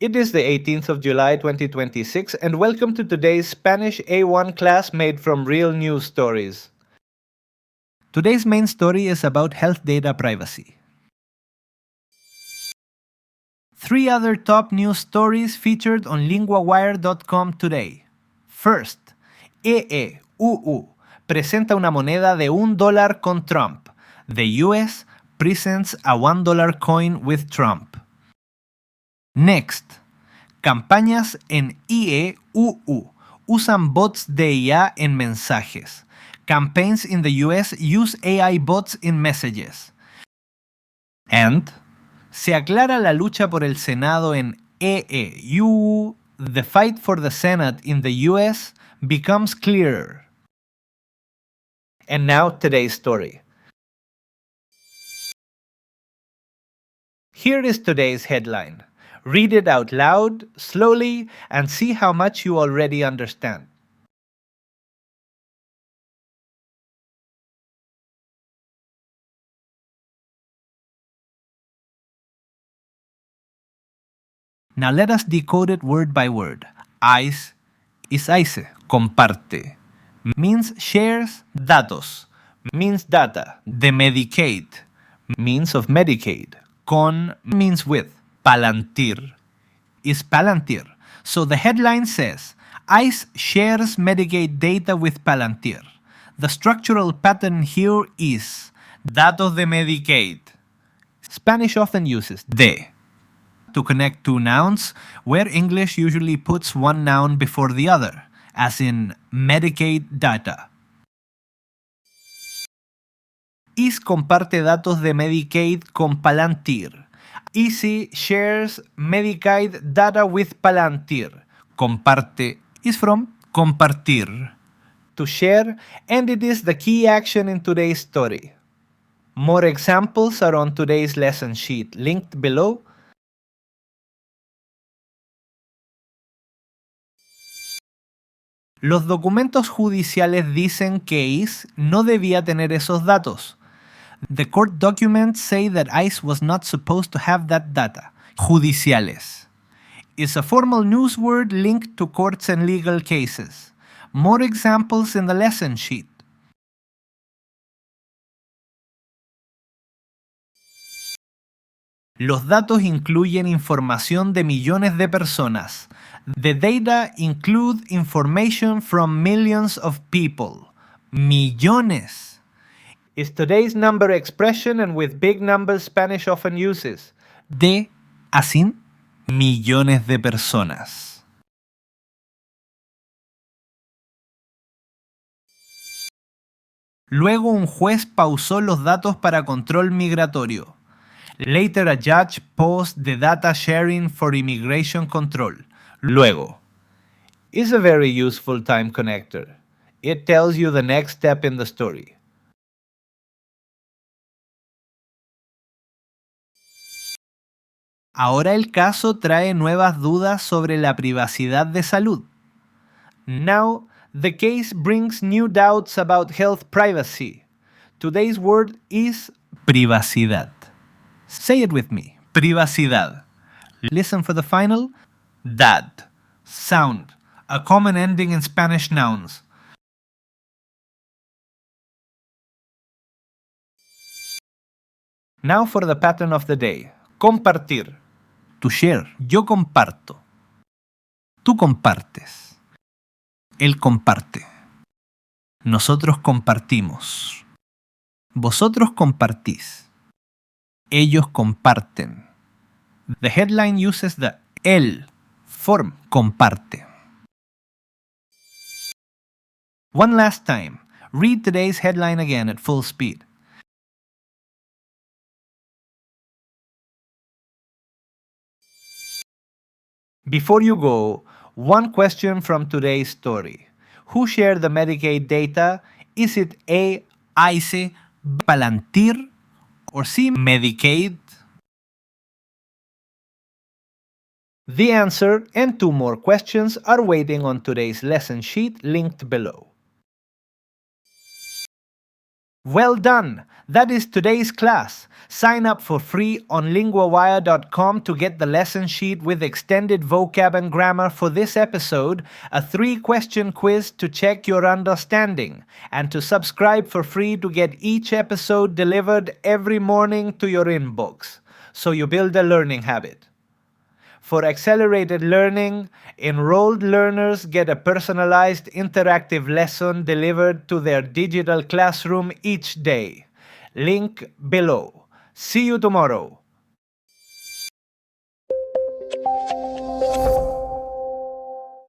It is the 18th of July 2026 and welcome to today's Spanish A1 class made from real news stories. Today's main story is about health data privacy. 3 other top news stories featured on linguawire.com today. First, EEUU presenta una moneda de $1 con Trump. The US presents a $1 coin with Trump. Next, campañas en IEUU usan bots de IA en mensajes. Campaigns in the US use AI bots in messages. And se aclara la lucha por el Senado en EEUU. The fight for the Senate in the US becomes clearer. And now today's story. Here is today's headline. Read it out loud, slowly, and see how much you already understand. Now let us decode it word by word. ICE is ICE, comparte. Means shares, datos. Means data. De Medicaid, means of Medicaid. Con means with. Palantir is Palantir. So the headline says, ICE shares Medicaid data with Palantir. The structural pattern here is datos de Medicaid. Spanish often uses de to connect two nouns, where English usually puts one noun before the other, as in Medicaid data. ICE comparte datos de Medicaid con Palantir. ICE shares Medicaid data with Palantir. Comparte is from compartir, to share, and it is the key action in today's story. More examples are on today's lesson sheet, linked below. Los documentos judiciales dicen que ICE no debía tener esos datos. The court documents say that ICE was not supposed to have that data. Judiciales is a formal news word linked to courts and legal cases. More examples in the lesson sheet. Los datos incluyen información de millones de personas. The data include information from millions of people. Millones is today's number expression and with big numbers Spanish often uses. De, así, millones de personas. Luego un juez pausó los datos para control migratorio. Later a judge paused the data sharing for immigration control. Luego is a very useful time connector. It tells you the next step in the story. Ahora el caso trae nuevas dudas sobre la privacidad de salud. Now the case brings new doubts about health privacy. Today's word is privacidad. Say it with me. Privacidad. Listen for the final. Dad. Sound. A common ending in Spanish nouns. Now for the pattern of the day. Compartir. To share. Yo comparto. Tú compartes. Él comparte. Nosotros compartimos. Vosotros compartís. Ellos comparten. The headline uses the él form, comparte. One last time, read today's headline again at full speed. Before you go, one question from today's story. Who shared the Medicaid data? Is it A, ICE, Palantir, or C, Medicaid? The answer and 2 more questions are waiting on today's lesson sheet linked below. Well done! That is today's class. Sign up for free on linguawire.com to get the lesson sheet with extended vocab and grammar for this episode, a 3-question quiz to check your understanding, and to subscribe for free to get each episode delivered every morning to your inbox, so you build a learning habit. For accelerated learning, enrolled learners get a personalized interactive lesson delivered to their digital classroom each day. Link below. See you tomorrow.